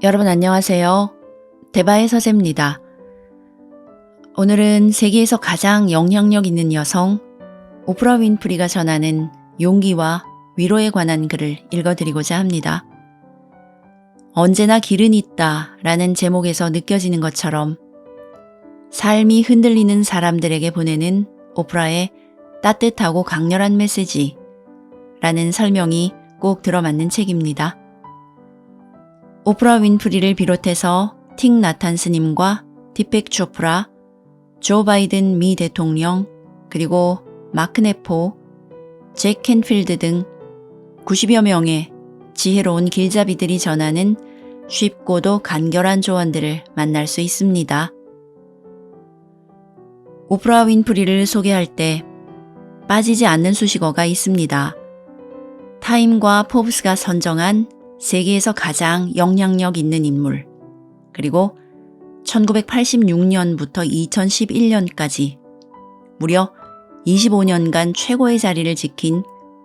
여러분 안녕하세요. 대바의 서재입니다. 오늘은 세계에서 가장 영향력 있는 여성 오프라 윈프리가 전하는 용기와 위로에 관한 글을 읽어드리고자 합니다. 언제나 길은 있다 라는 제목에서 느껴지는 것처럼 삶이 흔들리는 사람들에게 보내는 오프라의 따뜻하고 강렬한 메시지 라는 설명이 꼭 들어맞는 책입니다. 오프라 윈프리를 비롯해서 틱 나탄스님과 디펙 초프라, 조 바이든 미 대통령, 그리고 마크 네포, 잭 캔필드 등 90여 명의 지혜로운 길잡이들이 전하는 쉽고도 간결한 조언들을 만날 수 있습니다. 오프라 윈프리를 소개할 때 빠지지 않는 수식어가 있습니다. 타임과 포브스가 선정한 세계에서 가장 영향력 있는 인물, 그리고 1986년부터 2011년까지 무려 25년간 최고의 자리를 지킨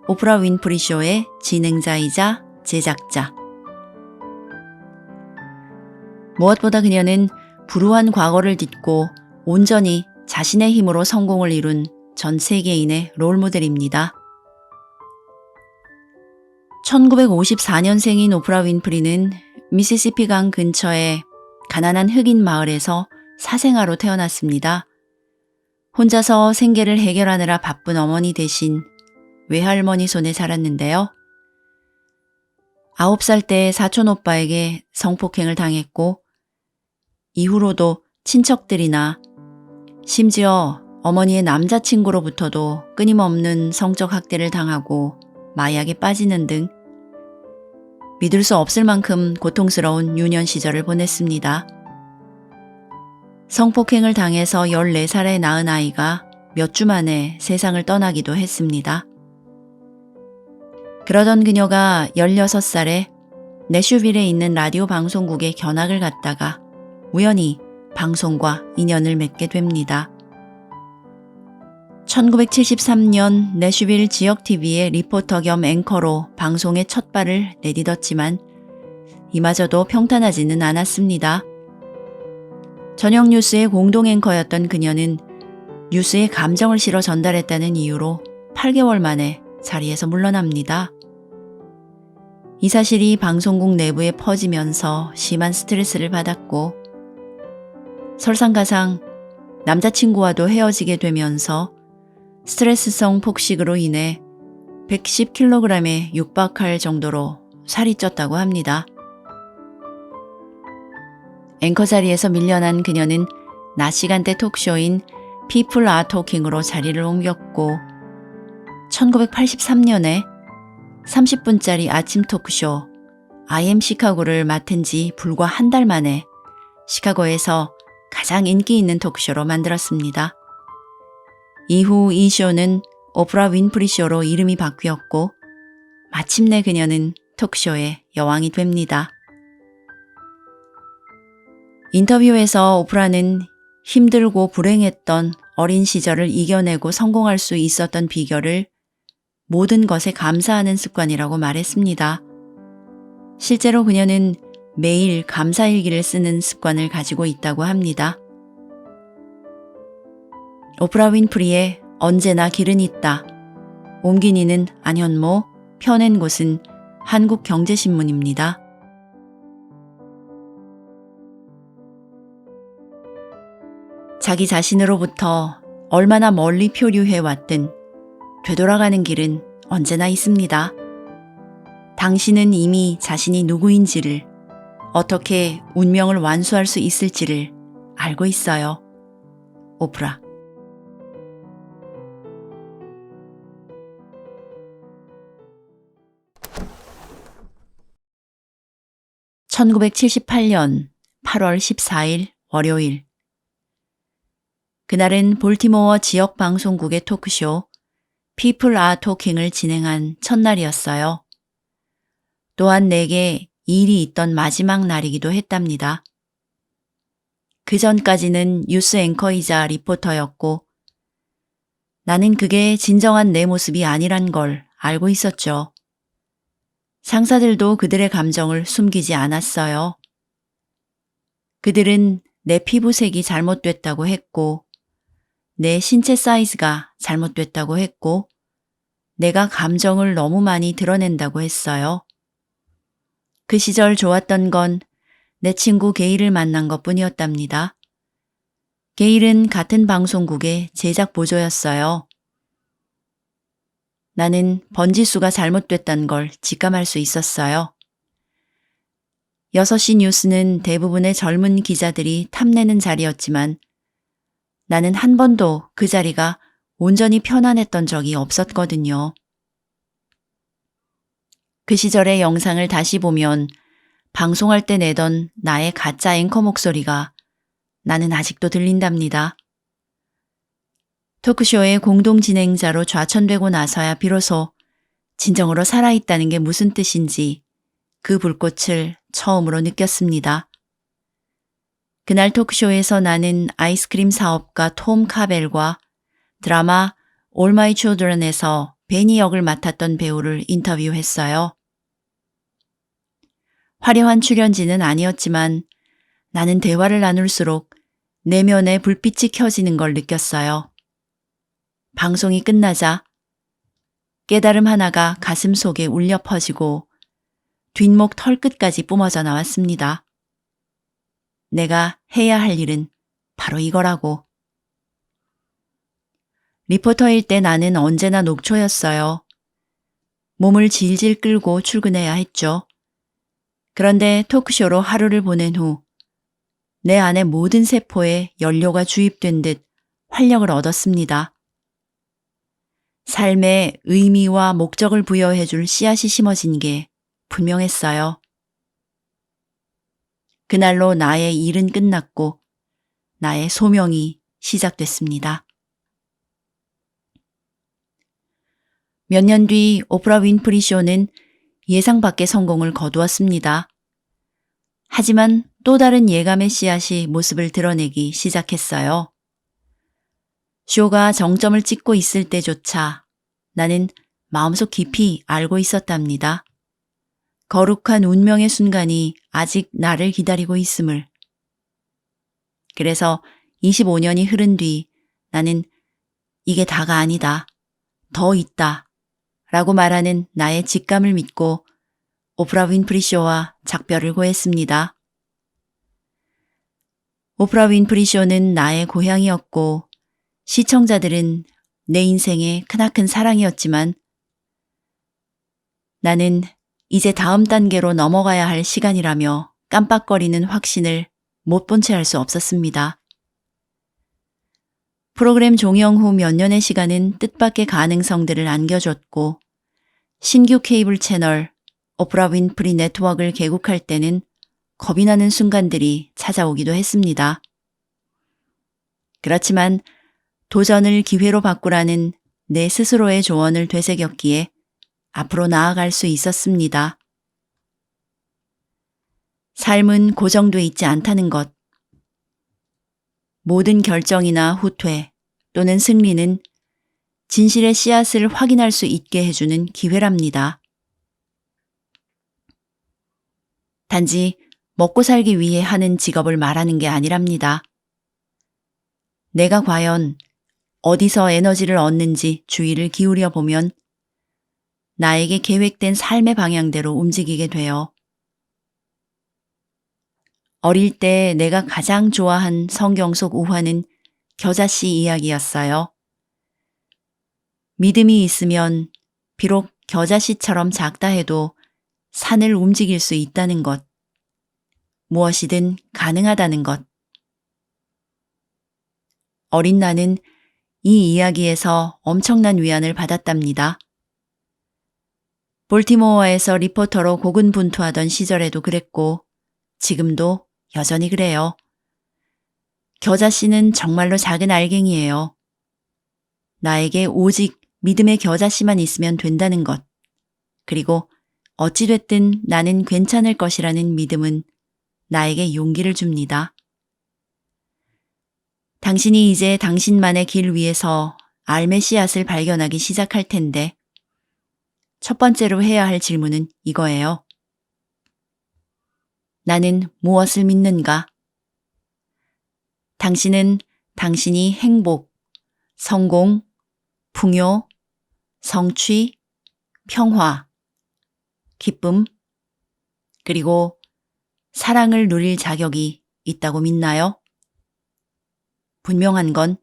오프라 윈프리 쇼의 진행자이자 제작자. 무엇보다 그녀는 불우한 과거를 딛고 온전히 자신의 힘으로 성공을 이룬 전 세계인의 롤모델입니다. 1954년생인 오프라 윈프리는 미시시피 강 근처의 가난한 흑인 마을에서 사생아로 태어났습니다. 혼자서 생계를 해결하느라 바쁜 어머니 대신 외할머니 손에 자랐는데요. 9살 때 사촌 오빠에게 성폭행을 당했고 이후로도 친척들이나 심지어 어머니의 남자친구로부터도 끊임없는 성적 학대를 당하고 마약에 빠지는 등 믿을 수 없을 만큼 고통스러운 유년 시절을 보냈습니다. 성폭행을 당해서 14살에 낳은 아이가 몇 주 만에 세상을 떠나기도 했습니다. 그러던 그녀가 16살에 내슈빌에 있는 라디오 방송국에 견학을 갔다가 우연히 방송과 인연을 맺게 됩니다. 1973년 내슈빌 지역 TV의 리포터 겸 앵커로 방송에 첫 발을 내딛었지만 이마저도 평탄하지는 않았습니다. 저녁 뉴스의 공동 앵커였던 그녀는 뉴스에 감정을 실어 전달했다는 이유로 8개월 만에 자리에서 물러납니다. 이 사실이 방송국 내부에 퍼지면서 심한 스트레스를 받았고 설상가상 남자친구와도 헤어지게 되면서 스트레스성 폭식으로 인해 110kg에 육박할 정도로 살이 쪘다고 합니다. 앵커 자리에서 밀려난 그녀는 낮 시간대 토크쇼인 People Are Talking으로 자리를 옮겼고 1983년에 30분짜리 아침 토크쇼 I am 시카고를 맡은 지 불과 한 달 만에 시카고에서 가장 인기 있는 토크쇼로 만들었습니다. 이후 이 쇼는 오프라 윈프리 쇼로 이름이 바뀌었고 마침내 그녀는 토크쇼의 여왕이 됩니다. 인터뷰에서 오프라는 힘들고 불행했던 어린 시절을 이겨내고 성공할 수 있었던 비결을 모든 것에 감사하는 습관이라고 말했습니다. 실제로 그녀는 매일 감사일기를 쓰는 습관을 가지고 있다고 합니다. 오프라 윈프리의 언제나 길은 있다. 옮긴 이는 안현모, 펴낸 곳은 한국경제신문입니다. 자기 자신으로부터 얼마나 멀리 표류해왔든 되돌아가는 길은 언제나 있습니다. 당신은 이미 자신이 누구인지를, 어떻게 운명을 완수할 수 있을지를 알고 있어요. 오프라. 1978년 8월 14일 월요일. 그날은 볼티모어 지역 방송국의 토크쇼 People Are Talking을 진행한 첫날이었어요. 또한 내게 일이 있던 마지막 날이기도 했답니다. 그 전까지는 뉴스 앵커이자 리포터였고 나는 그게 진정한 내 모습이 아니란 걸 알고 있었죠. 상사들도 그들의 감정을 숨기지 않았어요. 그들은 내 피부색이 잘못됐다고 했고, 내 신체 사이즈가 잘못됐다고 했고, 내가 감정을 너무 많이 드러낸다고 했어요. 그 시절 좋았던 건 내 친구 게일을 만난 것뿐이었답니다. 게일은 같은 방송국의 제작 보조였어요. 나는 번지수가 잘못됐단 걸 직감할 수 있었어요. 6시 뉴스는 대부분의 젊은 기자들이 탐내는 자리였지만 나는 한 번도 그 자리가 온전히 편안했던 적이 없었거든요. 그 시절의 영상을 다시 보면 방송할 때 내던 나의 가짜 앵커 목소리가 나는 아직도 들린답니다. 토크쇼의 공동 진행자로 좌천되고 나서야 비로소 진정으로 살아있다는 게 무슨 뜻인지 그 불꽃을 처음으로 느꼈습니다. 그날 토크쇼에서 나는 아이스크림 사업가 톰 카벨과 드라마 All My Children에서 베니 역을 맡았던 배우를 인터뷰했어요. 화려한 출연진은 아니었지만 나는 대화를 나눌수록 내면에 불빛이 켜지는 걸 느꼈어요. 방송이 끝나자 깨달음 하나가 가슴 속에 울려 퍼지고 뒷목 털끝까지 뿜어져 나왔습니다. 내가 해야 할 일은 바로 이거라고. 리포터일 때 나는 언제나 녹초였어요. 몸을 질질 끌고 출근해야 했죠. 그런데 토크쇼로 하루를 보낸 후 내 안의 모든 세포에 연료가 주입된 듯 활력을 얻었습니다. 삶에 의미와 목적을 부여해 줄 씨앗이 심어진 게 분명했어요. 그날로 나의 일은 끝났고 나의 소명이 시작됐습니다. 몇 년 뒤 오프라 윈프리 쇼는 예상 밖의 성공을 거두었습니다. 하지만 또 다른 예감의 씨앗이 모습을 드러내기 시작했어요. 쇼가 정점을 찍고 있을 때조차 나는 마음속 깊이 알고 있었답니다. 거룩한 운명의 순간이 아직 나를 기다리고 있음을. 그래서 25년이 흐른 뒤 나는 이게 다가 아니다. 더 있다. 라고 말하는 나의 직감을 믿고 오프라 윈프리 쇼와 작별을 고했습니다. 오프라 윈프리 쇼는 나의 고향이었고 시청자들은 내 인생의 크나큰 사랑이었지만 나는 이제 다음 단계로 넘어가야 할 시간이라며 깜빡거리는 확신을 못 본 채 할 수 없었습니다. 프로그램 종영 후 몇 년의 시간은 뜻밖의 가능성들을 안겨줬고 신규 케이블 채널 오프라 윈프리 네트워크를 개국할 때는 겁이 나는 순간들이 찾아오기도 했습니다. 그렇지만 도전을 기회로 바꾸라는 내 스스로의 조언을 되새겼기에 앞으로 나아갈 수 있었습니다. 삶은 고정돼 있지 않다는 것. 모든 결정이나 후퇴 또는 승리는 진실의 씨앗을 확인할 수 있게 해주는 기회랍니다. 단지 먹고 살기 위해 하는 직업을 말하는 게 아니랍니다. 내가 과연 어디서 에너지를 얻는지 주의를 기울여 보면 나에게 계획된 삶의 방향대로 움직이게 돼요. 어릴 때 내가 가장 좋아한 성경 속 우화는 겨자씨 이야기였어요. 믿음이 있으면 비록 겨자씨처럼 작다 해도 산을 움직일 수 있다는 것, 무엇이든 가능하다는 것. 어린 나는 이 이야기에서 엄청난 위안을 받았답니다. 볼티모어에서 리포터로 고군분투하던 시절에도 그랬고 지금도 여전히 그래요. 겨자씨는 정말로 작은 알갱이에요. 나에게 오직 믿음의 겨자씨만 있으면 된다는 것. 그리고 어찌됐든 나는 괜찮을 것이라는 믿음은 나에게 용기를 줍니다. 당신이 이제 당신만의 길 위에서 알매 씨앗을 발견하기 시작할 텐데 첫 번째로 해야 할 질문은 이거예요. 나는 무엇을 믿는가? 당신은 당신이 행복, 성공, 풍요, 성취, 평화, 기쁨, 그리고 사랑을 누릴 자격이 있다고 믿나요? 분명한 건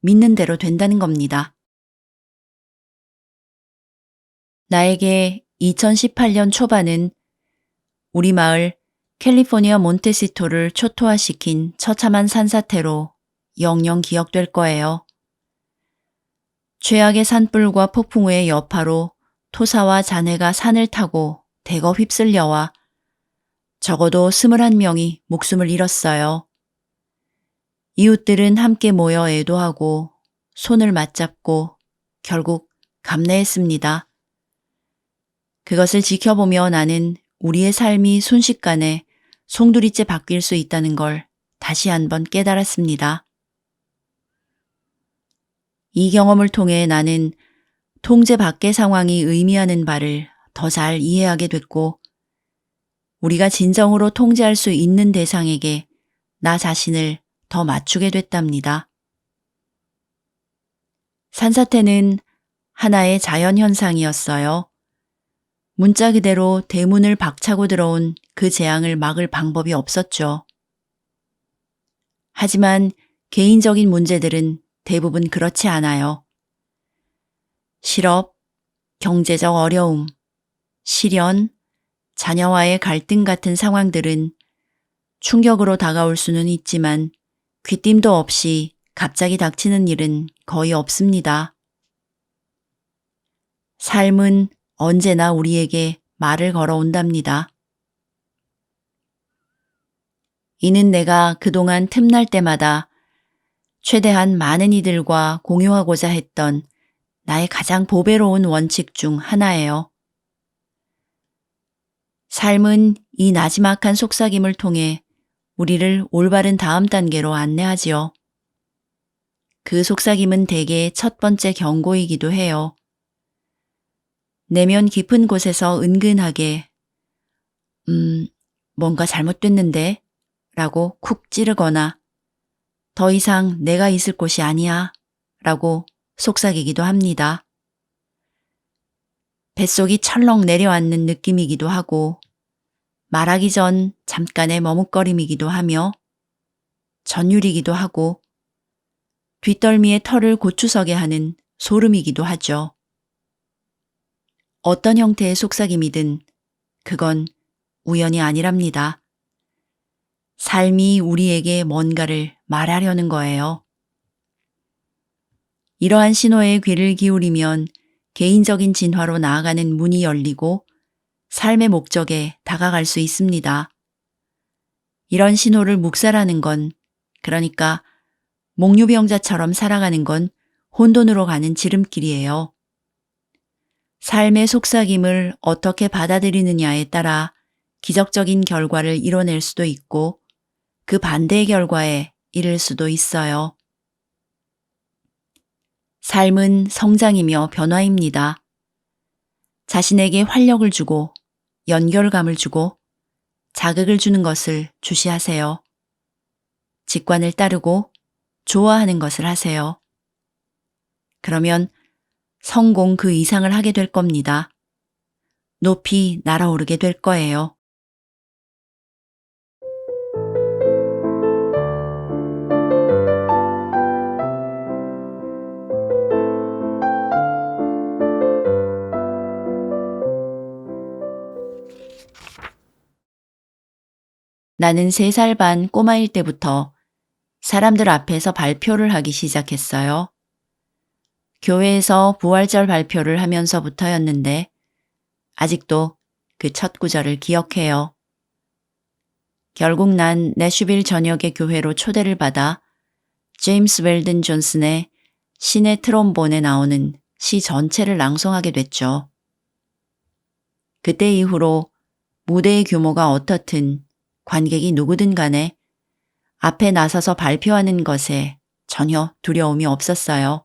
믿는 대로 된다는 겁니다. 나에게 2018년 초반은 우리 마을 캘리포니아 몬테시토를 초토화시킨 처참한 산사태로 영영 기억될 거예요. 최악의 산불과 폭풍우의 여파로 토사와 잔해가 산을 타고 대거 휩쓸려와 적어도 21명이 목숨을 잃었어요. 이웃들은 함께 모여 애도하고 손을 맞잡고 결국 감내했습니다. 그것을 지켜보며 나는 우리의 삶이 순식간에 송두리째 바뀔 수 있다는 걸 다시 한번 깨달았습니다. 이 경험을 통해 나는 통제 밖의 상황이 의미하는 바를 더 잘 이해하게 됐고, 우리가 진정으로 통제할 수 있는 대상에게 나 자신을 더 맞추게 됐답니다. 산사태는 하나의 자연현상이었어요. 문자 그대로 대문을 박차고 들어온 그 재앙을 막을 방법이 없었죠. 하지만 개인적인 문제들은 대부분 그렇지 않아요. 실업, 경제적 어려움, 실연, 자녀와의 갈등 같은 상황들은 충격으로 다가올 수는 있지만 귀띔도 없이 갑자기 닥치는 일은 거의 없습니다. 삶은 언제나 우리에게 말을 걸어온답니다. 이는 내가 그동안 틈날 때마다 최대한 많은 이들과 공유하고자 했던 나의 가장 보배로운 원칙 중 하나예요. 삶은 이 나지막한 속삭임을 통해 우리를 올바른 다음 단계로 안내하지요. 그 속삭임은 대개 첫 번째 경고이기도 해요. 내면 깊은 곳에서 은근하게 뭔가 잘못됐는데? 라고 쿡 찌르거나 더 이상 내가 있을 곳이 아니야 라고 속삭이기도 합니다. 뱃속이 철렁 내려앉는 느낌이기도 하고 말하기 전 잠깐의 머뭇거림이기도 하며 전율이기도 하고 뒷덜미의 털을 고추서게 하는 소름이기도 하죠. 어떤 형태의 속삭임이든 그건 우연이 아니랍니다. 삶이 우리에게 뭔가를 말하려는 거예요. 이러한 신호에 귀를 기울이면 개인적인 진화로 나아가는 문이 열리고 삶의 목적에 다가갈 수 있습니다. 이런 신호를 묵살하는 건, 그러니까 몽유병자처럼 살아가는 건 혼돈으로 가는 지름길이에요. 삶의 속삭임을 어떻게 받아들이느냐에 따라 기적적인 결과를 이뤄낼 수도 있고 그 반대의 결과에 이를 수도 있어요. 삶은 성장이며 변화입니다. 자신에게 활력을 주고 연결감을 주고 자극을 주는 것을 주시하세요. 직관을 따르고 좋아하는 것을 하세요. 그러면 성공 그 이상을 하게 될 겁니다. 높이 날아오르게 될 거예요. 나는 3살 반 꼬마일 때부터 사람들 앞에서 발표를 하기 시작했어요. 교회에서 부활절 발표를 하면서부터였는데 아직도 그 첫 구절을 기억해요. 결국 난 내슈빌 전역의 교회로 초대를 받아 제임스 웰든 존슨의 신의 트롬본에 나오는 시 전체를 낭송하게 됐죠. 그때 이후로 무대의 규모가 어떻든 관객이 누구든 간에 앞에 나서서 발표하는 것에 전혀 두려움이 없었어요.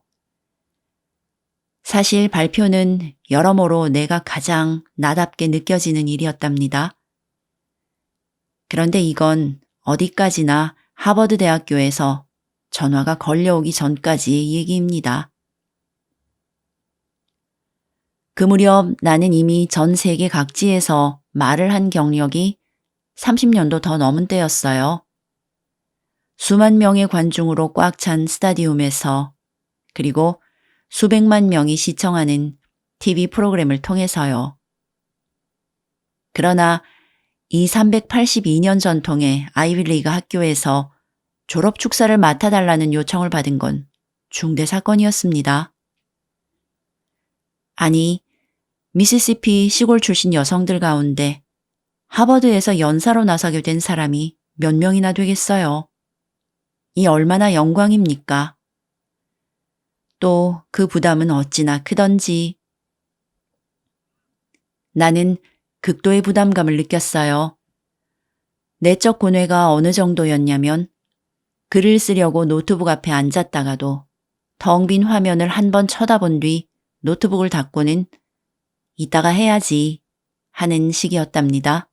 사실 발표는 여러모로 내가 가장 나답게 느껴지는 일이었답니다. 그런데 이건 어디까지나 하버드 대학교에서 전화가 걸려오기 전까지의 얘기입니다. 그 무렵 나는 이미 전 세계 각지에서 말을 한 경력이 30년도 더 넘은 때였어요. 수만 명의 관중으로 꽉 찬 스타디움에서, 그리고 수백만 명이 시청하는 TV 프로그램을 통해서요. 그러나 이 382년 전통의 아이비리그 학교에서 졸업 축사를 맡아달라는 요청을 받은 건 중대 사건이었습니다. 아니, 미시시피 시골 출신 여성들 가운데 하버드에서 연사로 나서게 된 사람이 몇 명이나 되겠어요. 이 얼마나 영광입니까? 또 그 부담은 어찌나 크던지. 나는 극도의 부담감을 느꼈어요. 내적 고뇌가 어느 정도였냐면 글을 쓰려고 노트북 앞에 앉았다가도 텅 빈 화면을 한 번 쳐다본 뒤 노트북을 닫고는 이따가 해야지 하는 식이었답니다.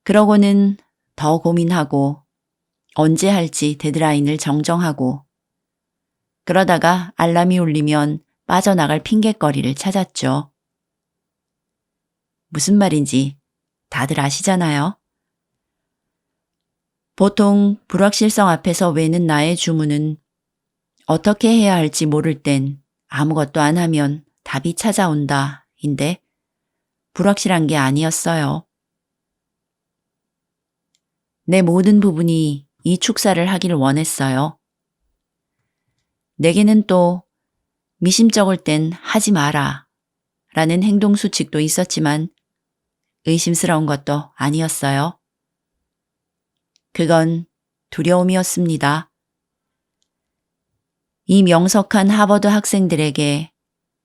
그러고는 더 고민하고 언제 할지 데드라인을 정정하고, 그러다가 알람이 울리면 빠져나갈 핑곗거리를 찾았죠. 무슨 말인지 다들 아시잖아요. 보통 불확실성 앞에서 외는 나의 주문은 어떻게 해야 할지 모를 땐 아무것도 안 하면 답이 찾아온다 인데 불확실한 게 아니었어요. 내 모든 부분이 이 축사를 하길 원했어요. 내게는 또 미심쩍을 땐 하지 마라 라는 행동 수칙도 있었지만 의심스러운 것도 아니었어요. 그건 두려움이었습니다. 이 명석한 하버드 학생들에게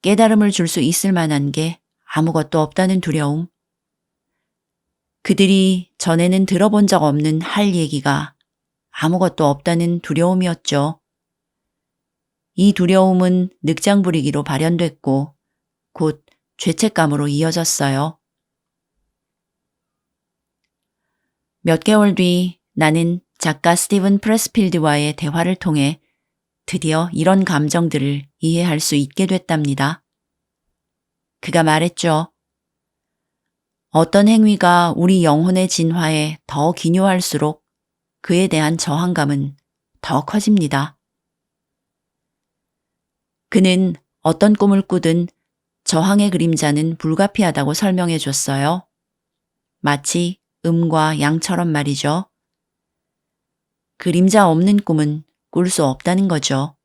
깨달음을 줄 수 있을 만한 게 아무것도 없다는 두려움. 그들이 전에는 들어본 적 없는 할 얘기가 아무것도 없다는 두려움이었죠. 이 두려움은 늑장 부리기로 발현됐고 곧 죄책감으로 이어졌어요. 몇 개월 뒤 나는 작가 스티븐 프레스필드와의 대화를 통해 드디어 이런 감정들을 이해할 수 있게 됐답니다. 그가 말했죠. 어떤 행위가 우리 영혼의 진화에 더 기묘할수록 그에 대한 저항감은 더 커집니다. 그는 어떤 꿈을 꾸든 저항의 그림자는 불가피하다고 설명해 줬어요. 마치 음과 양처럼 말이죠. 그림자 없는 꿈은 꿀 수 없다는 거죠.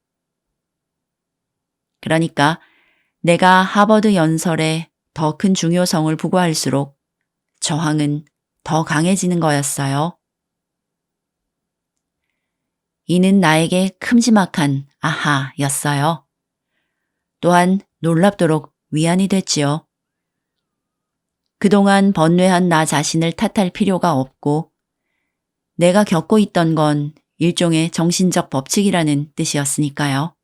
그러니까 내가 하버드 연설에 더 큰 중요성을 부과할수록 저항은 더 강해지는 거였어요. 이는 나에게 큼지막한 아하였어요. 또한 놀랍도록 위안이 됐지요. 그동안 번뇌한 나 자신을 탓할 필요가 없고 내가 겪고 있던 건 일종의 정신적 법칙이라는 뜻이었으니까요.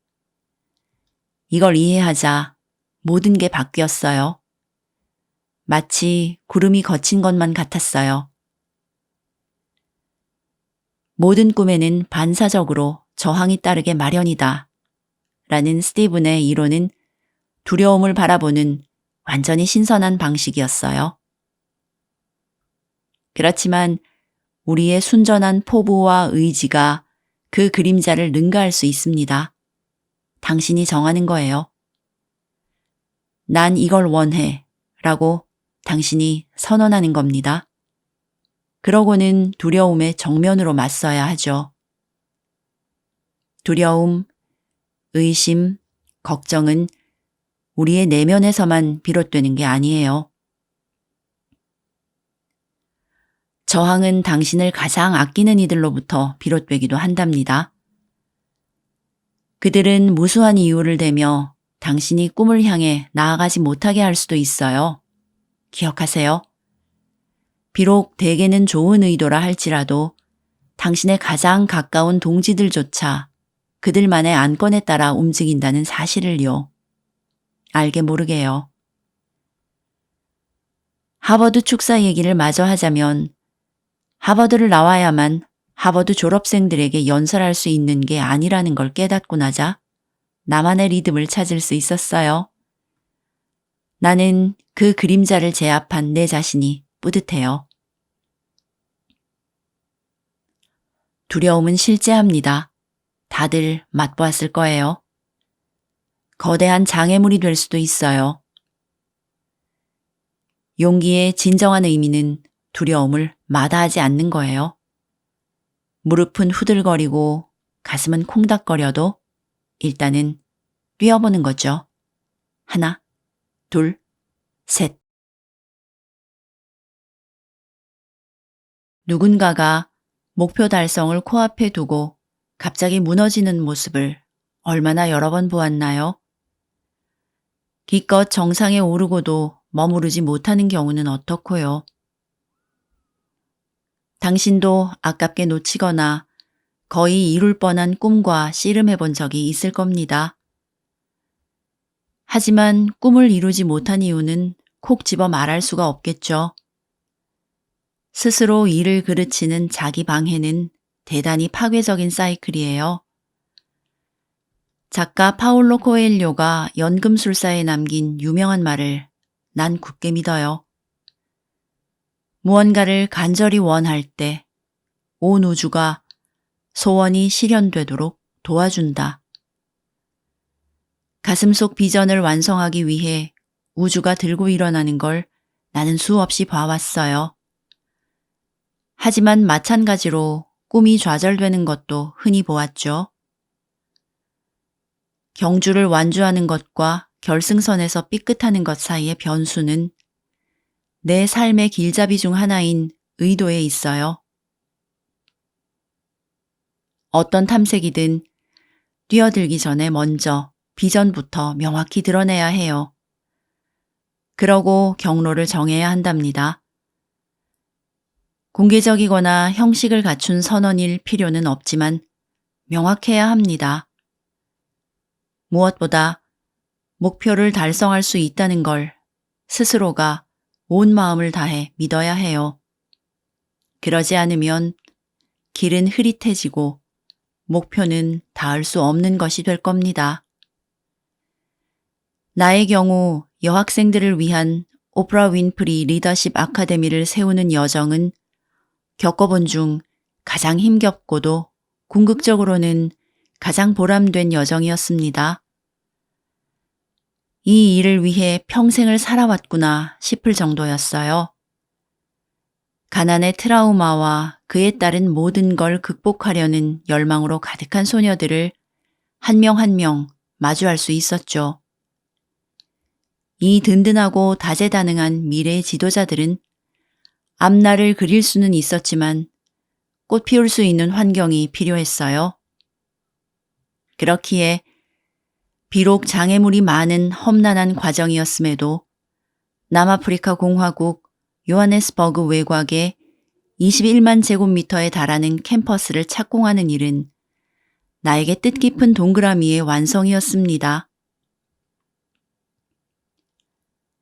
이걸 이해하자 모든 게 바뀌었어요. 마치 구름이 거친 것만 같았어요. 모든 꿈에는 반사적으로 저항이 따르게 마련이다 라는 스티븐의 이론은 두려움을 바라보는 완전히 신선한 방식이었어요. 그렇지만 우리의 순전한 포부와 의지가 그 그림자를 능가할 수 있습니다. 당신이 정하는 거예요. 난 이걸 원해 라고 당신이 선언하는 겁니다. 그러고는 두려움에 정면으로 맞서야 하죠. 두려움, 의심, 걱정은 우리의 내면에서만 비롯되는 게 아니에요. 저항은 당신을 가장 아끼는 이들로부터 비롯되기도 한답니다. 그들은 무수한 이유를 대며 당신이 꿈을 향해 나아가지 못하게 할 수도 있어요. 기억하세요. 비록 대개는 좋은 의도라 할지라도 당신의 가장 가까운 동지들조차 그들만의 안건에 따라 움직인다는 사실을요. 알게 모르게요. 하버드 축사 얘기를 마저 하자면 하버드를 나와야만 하버드 졸업생들에게 연설할 수 있는 게 아니라는 걸 깨닫고 나자 나만의 리듬을 찾을 수 있었어요. 나는 그 그림자를 제압한 내 자신이 뿌듯해요. 두려움은 실제합니다. 다들 맛보았을 거예요. 거대한 장애물이 될 수도 있어요. 용기의 진정한 의미는 두려움을 마다하지 않는 거예요. 무릎은 후들거리고 가슴은 콩닥거려도 일단은 뛰어보는 거죠. 하나, 둘, 셋. 누군가가 목표 달성을 코앞에 두고 갑자기 무너지는 모습을 얼마나 여러 번 보았나요? 기껏 정상에 오르고도 머무르지 못하는 경우는 어떻고요? 당신도 아깝게 놓치거나 거의 이룰 뻔한 꿈과 씨름해 본 적이 있을 겁니다. 하지만 꿈을 이루지 못한 이유는 콕 집어 말할 수가 없겠죠. 스스로 이를 그르치는 자기 방해는 대단히 파괴적인 사이클이에요. 작가 파울로 코엘료가 연금술사에 남긴 유명한 말을 난 굳게 믿어요. 무언가를 간절히 원할 때 온 우주가 소원이 실현되도록 도와준다. 가슴속 비전을 완성하기 위해 우주가 들고 일어나는 걸 나는 수없이 봐왔어요. 하지만 마찬가지로 꿈이 좌절되는 것도 흔히 보았죠. 경주를 완주하는 것과 결승선에서 삐끗하는 것 사이의 변수는 내 삶의 길잡이 중 하나인 의도에 있어요. 어떤 탐색이든 뛰어들기 전에 먼저 비전부터 명확히 드러내야 해요. 그러고 경로를 정해야 한답니다. 공개적이거나 형식을 갖춘 선언일 필요는 없지만 명확해야 합니다. 무엇보다 목표를 달성할 수 있다는 걸 스스로가 온 마음을 다해 믿어야 해요. 그러지 않으면 길은 흐릿해지고 목표는 닿을 수 없는 것이 될 겁니다. 나의 경우 여학생들을 위한 오프라 윈프리 리더십 아카데미를 세우는 여정은 겪어본 중 가장 힘겹고도 궁극적으로는 가장 보람된 여정이었습니다. 이 일을 위해 평생을 살아왔구나 싶을 정도였어요. 가난의 트라우마와 그에 따른 모든 걸 극복하려는 열망으로 가득한 소녀들을 한 명 한 명 마주할 수 있었죠. 이 든든하고 다재다능한 미래의 지도자들은 앞날을 그릴 수는 있었지만 꽃 피울 수 있는 환경이 필요했어요. 그렇기에 비록 장애물이 많은 험난한 과정이었음에도 남아프리카 공화국 요하네스버그 외곽의 21만 제곱미터에 달하는 캠퍼스를 착공하는 일은 나에게 뜻깊은 동그라미의 완성이었습니다.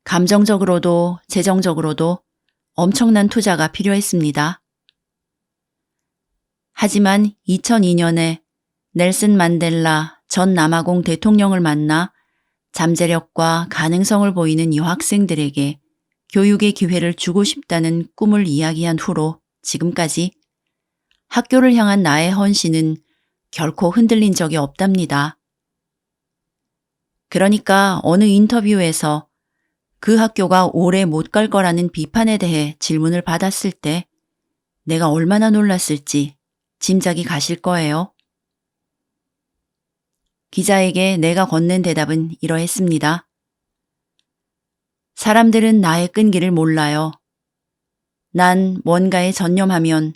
감정적으로도 재정적으로도 엄청난 투자가 필요했습니다. 하지만 2002년에 넬슨 만델라 전 남아공 대통령을 만나 잠재력과 가능성을 보이는 여학생들에게 교육의 기회를 주고 싶다는 꿈을 이야기한 후로 지금까지 학교를 향한 나의 헌신은 결코 흔들린 적이 없답니다. 그러니까 어느 인터뷰에서 그 학교가 오래 못 갈 거라는 비판에 대해 질문을 받았을 때 내가 얼마나 놀랐을지 짐작이 가실 거예요. 기자에게 내가 건넨 대답은 이러했습니다. 사람들은 나의 끈기를 몰라요. 난 뭔가에 전념하면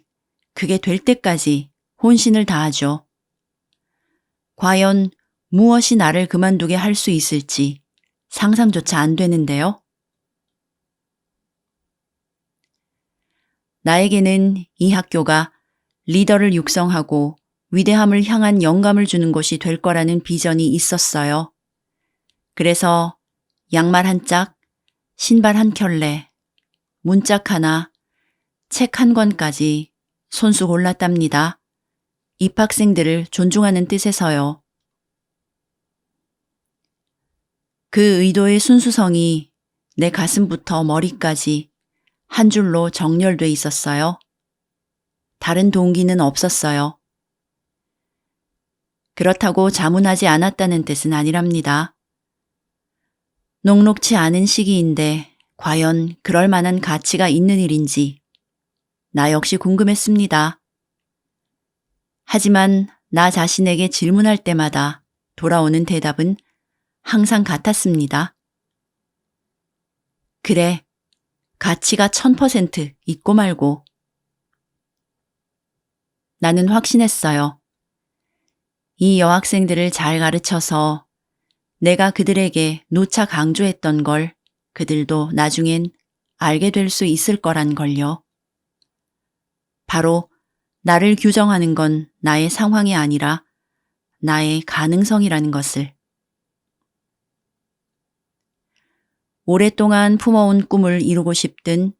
그게 될 때까지 혼신을 다하죠. 과연 무엇이 나를 그만두게 할 수 있을지 상상조차 안 되는데요. 나에게는 이 학교가 리더를 육성하고 위대함을 향한 영감을 주는 곳이 될 거라는 비전이 있었어요. 그래서 양말 한 짝, 신발 한 켤레, 문짝 하나, 책 한 권까지 손수 골랐답니다. 입학생들을 존중하는 뜻에서요. 그 의도의 순수성이 내 가슴부터 머리까지 한 줄로 정렬돼 있었어요. 다른 동기는 없었어요. 그렇다고 자문하지 않았다는 뜻은 아니랍니다. 녹록치 않은 시기인데 과연 그럴 만한 가치가 있는 일인지 나 역시 궁금했습니다. 하지만 나 자신에게 질문할 때마다 돌아오는 대답은 항상 같았습니다. 그래, 가치가 1000% 있고 말고. 나는 확신했어요. 이 여학생들을 잘 가르쳐서 내가 그들에게 누차 강조했던 걸 그들도 나중엔 알게 될 수 있을 거란 걸요. 바로 나를 규정하는 건 나의 상황이 아니라 나의 가능성이라는 것을. 오랫동안 품어온 꿈을 이루고 싶든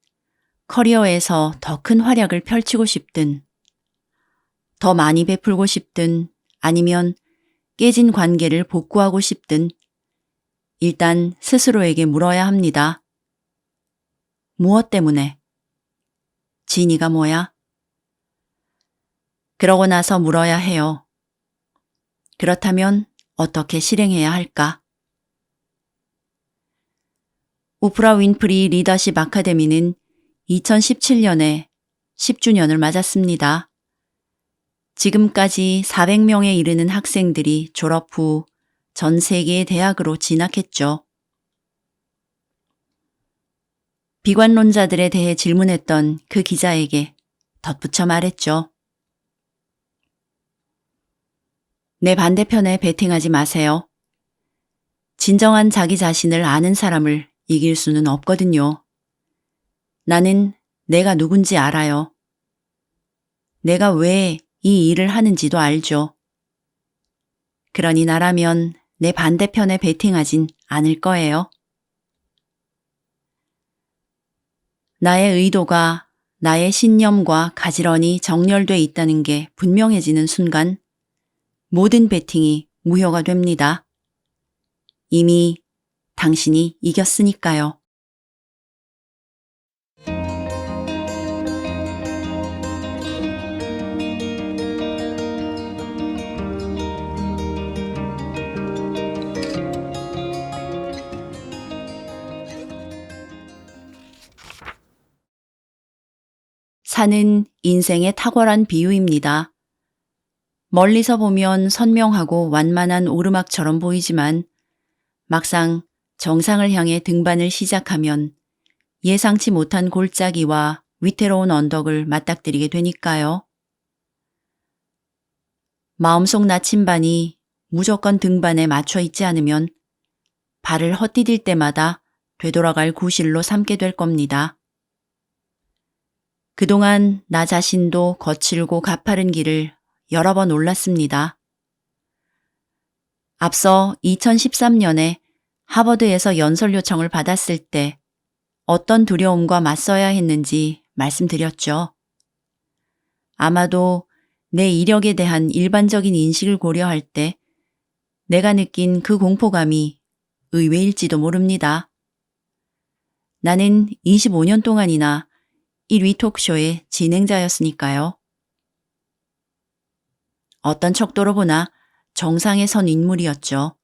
커리어에서 더 큰 활약을 펼치고 싶든 더 많이 베풀고 싶든 아니면 깨진 관계를 복구하고 싶든 일단 스스로에게 물어야 합니다. 무엇 때문에? 진이가 뭐야? 그러고 나서 물어야 해요. 그렇다면 어떻게 실행해야 할까? 오프라 윈프리 리더십 아카데미는 2017년에 10주년을 맞았습니다. 지금까지 400명에 이르는 학생들이 졸업 후 전 세계의 대학으로 진학했죠. 비관론자들에 대해 질문했던 그 기자에게 덧붙여 말했죠. 내 반대편에 베팅하지 마세요. 진정한 자기 자신을 아는 사람을 이길 수는 없거든요. 나는 내가 누군지 알아요. 내가 왜 이 일을 하는지도 알죠. 그러니 나라면 내 반대편에 베팅하진 않을 거예요. 나의 의도가 나의 신념과 가지런히 정렬돼 있다는 게 분명해지는 순간 모든 베팅이 무효가 됩니다. 이미 당신이 이겼으니까요. 산은 인생의 탁월한 비유입니다. 멀리서 보면 선명하고 완만한 오르막처럼 보이지만 막상 정상을 향해 등반을 시작하면 예상치 못한 골짜기와 위태로운 언덕을 맞닥뜨리게 되니까요. 마음속 나침반이 무조건 등반에 맞춰 있지 않으면 발을 헛디딜 때마다 되돌아갈 구실로 삼게 될 겁니다. 그동안 나 자신도 거칠고 가파른 길을 여러 번 올랐습니다. 앞서 2013년에 하버드에서 연설 요청을 받았을 때 어떤 두려움과 맞서야 했는지 말씀드렸죠. 아마도 내 이력에 대한 일반적인 인식을 고려할 때 내가 느낀 그 공포감이 의외일지도 모릅니다. 나는 25년 동안이나 1위 톡쇼의 진행자였으니까요. 어떤 척도로 보나 정상에 선 인물이었죠.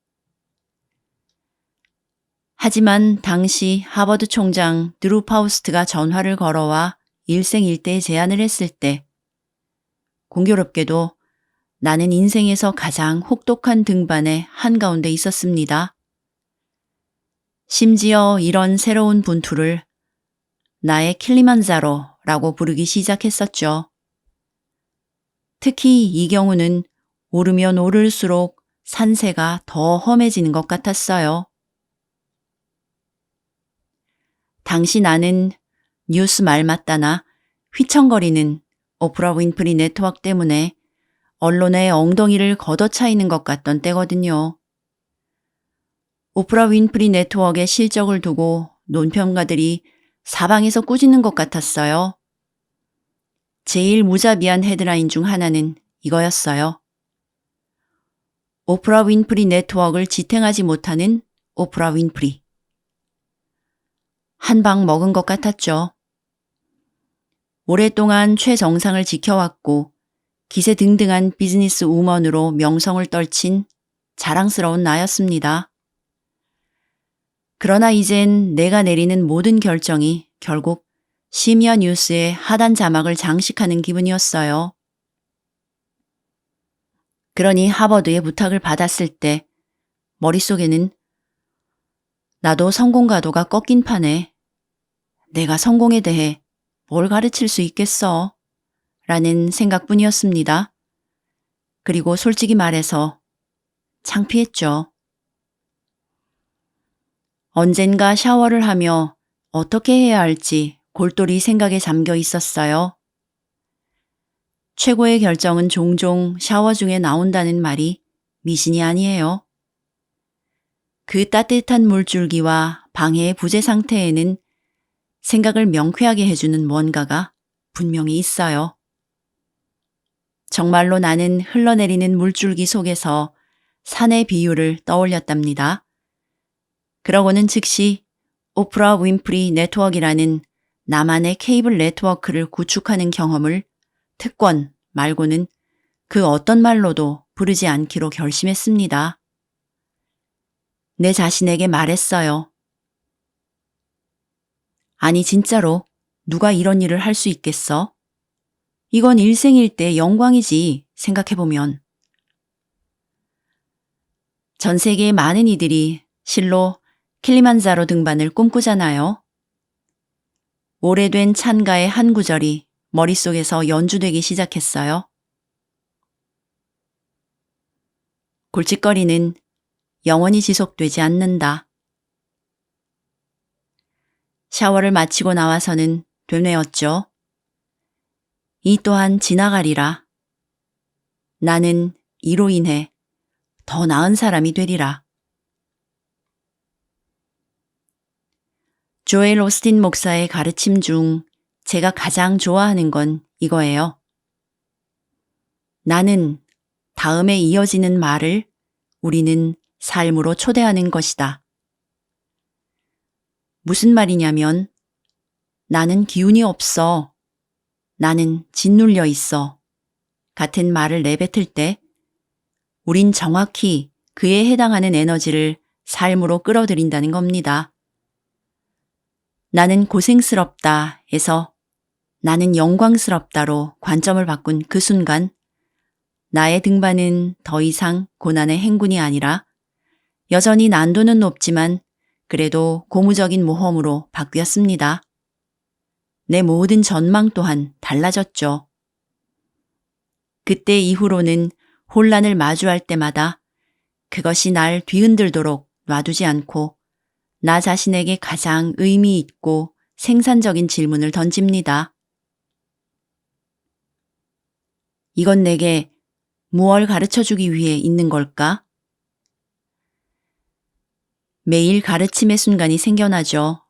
하지만 당시 하버드 총장 드루 파우스트가 전화를 걸어와 일생일대의 제안을 했을 때 공교롭게도 나는 인생에서 가장 혹독한 등반의 한가운데 있었습니다. 심지어 이런 새로운 분투를 나의 킬리만자로라고 부르기 시작했었죠. 특히 이 경우는 오르면 오를수록 산세가 더 험해지는 것 같았어요. 당시 나는 뉴스 말 맞다나 휘청거리는 오프라 윈프리 네트워크 때문에 언론의 엉덩이를 걷어차이는 것 같던 때거든요. 오프라 윈프리 네트워크의 실적을 두고 논평가들이 사방에서 꾸짖는 것 같았어요. 제일 무자비한 헤드라인 중 하나는 이거였어요. 오프라 윈프리 네트워크를 지탱하지 못하는 오프라 윈프리. 한 방 먹은 것 같았죠. 오랫동안 최정상을 지켜왔고 기세등등한 비즈니스 우먼으로 명성을 떨친 자랑스러운 나였습니다. 그러나 이젠 내가 내리는 모든 결정이 결국 심야 뉴스에 하단 자막을 장식하는 기분이었어요. 그러니 하버드의 부탁을 받았을 때 머릿속에는 나도 성공가도가 꺾인 판에 내가 성공에 대해 뭘 가르칠 수 있겠어? 라는 생각뿐이었습니다. 그리고 솔직히 말해서 창피했죠. 언젠가 샤워를 하며 어떻게 해야 할지 골똘히 생각에 잠겨 있었어요. 최고의 결정은 종종 샤워 중에 나온다는 말이 미신이 아니에요. 그 따뜻한 물줄기와 방해의 부재 상태에는 생각을 명쾌하게 해주는 뭔가가 분명히 있어요. 정말로 나는 흘러내리는 물줄기 속에서 산의 비유를 떠올렸답니다. 그러고는 즉시 오프라 윈프리 네트워크라는 나만의 케이블 네트워크를 구축하는 경험을 특권 말고는 그 어떤 말로도 부르지 않기로 결심했습니다. 내 자신에게 말했어요. 아니 진짜로 누가 이런 일을 할 수 있겠어? 이건 일생일대 영광이지 생각해보면. 전 세계의 많은 이들이 실로 킬리만자로 등반을 꿈꾸잖아요. 오래된 찬가의 한 구절이 머릿속에서 연주되기 시작했어요. 골칫거리는 영원히 지속되지 않는다. 샤워를 마치고 나와서는 되뇌었죠. 이 또한 지나가리라. 나는 이로 인해 더 나은 사람이 되리라. 조엘 오스틴 목사의 가르침 중 제가 가장 좋아하는 건 이거예요. 나는 다음에 이어지는 말을 우리는 삶으로 초대하는 것이다. 무슨 말이냐면 나는 기운이 없어. 나는 짓눌려 있어. 같은 말을 내뱉을 때 우린 정확히 그에 해당하는 에너지를 삶으로 끌어들인다는 겁니다. 나는 고생스럽다에서 나는 영광스럽다로 관점을 바꾼 그 순간 나의 등반은 더 이상 고난의 행군이 아니라 여전히 난도는 높지만 그래도 고무적인 모험으로 바뀌었습니다. 내 모든 전망 또한 달라졌죠. 그때 이후로는 혼란을 마주할 때마다 그것이 날 뒤흔들도록 놔두지 않고 나 자신에게 가장 의미 있고 생산적인 질문을 던집니다. 이건 내게 무엇을 가르쳐주기 위해 있는 걸까? 매일 가르침의 순간이 생겨나죠.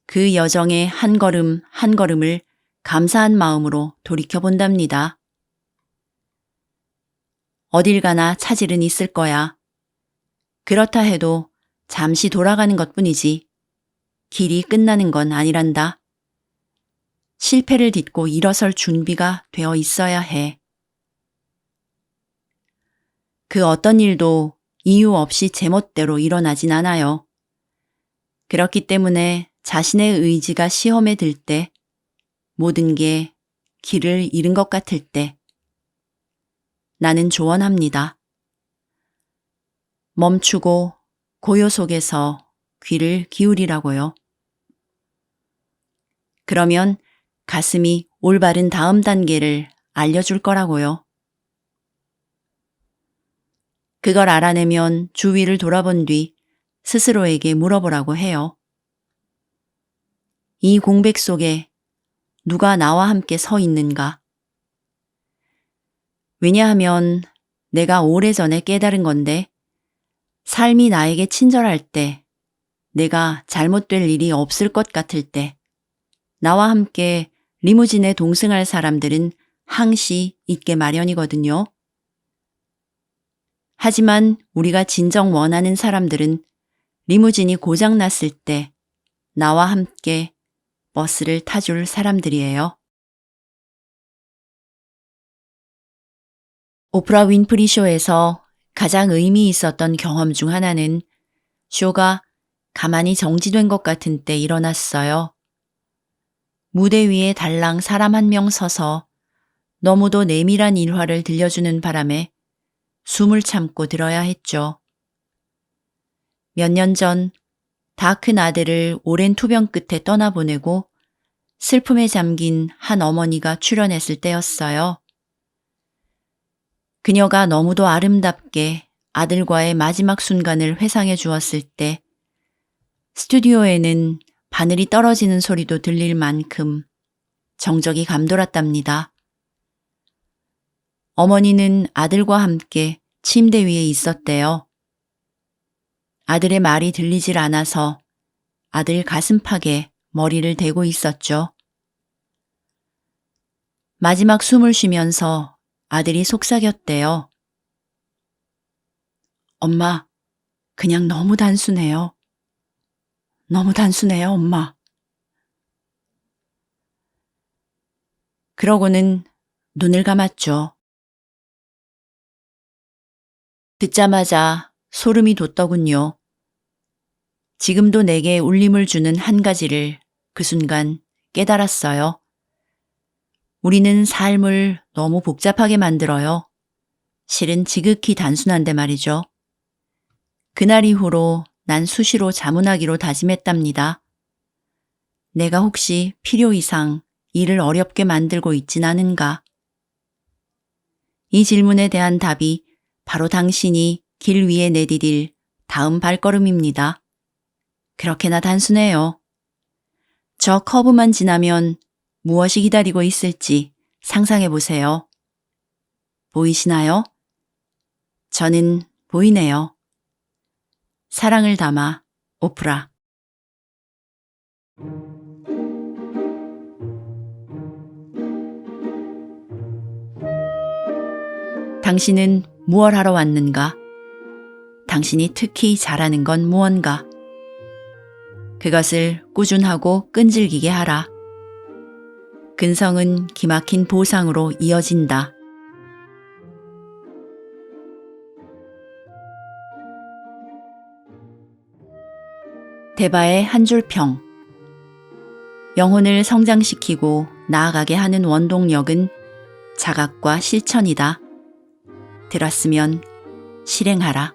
그 여정의 한 걸음 한 걸음을 감사한 마음으로 돌이켜본답니다. 어딜 가나 차질은 있을 거야. 그렇다 해도 잠시 돌아가는 것뿐이지 길이 끝나는 건 아니란다. 실패를 딛고 일어설 준비가 되어 있어야 해. 그 어떤 일도 이유 없이 제멋대로 일어나진 않아요. 그렇기 때문에 자신의 의지가 시험에 들 때, 모든 게 길을 잃은 것 같을 때, 나는 조언합니다. 멈추고 고요 속에서 귀를 기울이라고요. 그러면 가슴이 올바른 다음 단계를 알려줄 거라고요. 그걸 알아내면 주위를 돌아본 뒤 스스로에게 물어보라고 해요. 이 공백 속에 누가 나와 함께 서 있는가? 왜냐하면 내가 오래전에 깨달은 건데 삶이 나에게 친절할 때, 내가 잘못될 일이 없을 것 같을 때, 나와 함께 리무진에 동승할 사람들은 항시 있게 마련이거든요. 하지만 우리가 진정 원하는 사람들은 리무진이 고장났을 때 나와 함께 버스를 타줄 사람들이에요. 오프라 윈프리 쇼에서 가장 의미 있었던 경험 중 하나는 쇼가 가만히 정지된 것 같은 때 일어났어요. 무대 위에 달랑 사람 한 명 서서 너무도 내밀한 일화를 들려주는 바람에 숨을 참고 들어야 했죠. 몇 년 전 다 큰 아들을 오랜 투병 끝에 떠나보내고 슬픔에 잠긴 한 어머니가 출연했을 때였어요. 그녀가 너무도 아름답게 아들과의 마지막 순간을 회상해 주었을 때 스튜디오에는 바늘이 떨어지는 소리도 들릴 만큼 정적이 감돌았답니다. 어머니는 아들과 함께 침대 위에 있었대요. 아들의 말이 들리질 않아서 아들 가슴팍에 머리를 대고 있었죠. 마지막 숨을 쉬면서 아들이 속삭였대요. 엄마, 그냥 너무 단순해요. 너무 단순해요, 엄마. 그러고는 눈을 감았죠. 듣자마자 소름이 돋더군요. 지금도 내게 울림을 주는 한 가지를 그 순간 깨달았어요. 우리는 삶을 너무 복잡하게 만들어요. 실은 지극히 단순한데 말이죠. 그날 이후로 난 수시로 자문하기로 다짐했답니다. 내가 혹시 필요 이상 일을 어렵게 만들고 있진 않은가? 이 질문에 대한 답이 바로 당신이 길 위에 내디딜 다음 발걸음입니다. 그렇게나 단순해요. 저 커브만 지나면 무엇이 기다리고 있을지 상상해 보세요. 보이시나요? 저는 보이네요. 사랑을 담아 오프라. 당신은 무얼 하러 왔는가? 당신이 특히 잘하는 건 무언가? 그것을 꾸준하고 끈질기게 하라. 근성은 기막힌 보상으로 이어진다. 대바의 한 줄 평. 영혼을 성장시키고 나아가게 하는 원동력은 자각과 실천이다. 들었으면 실행하라.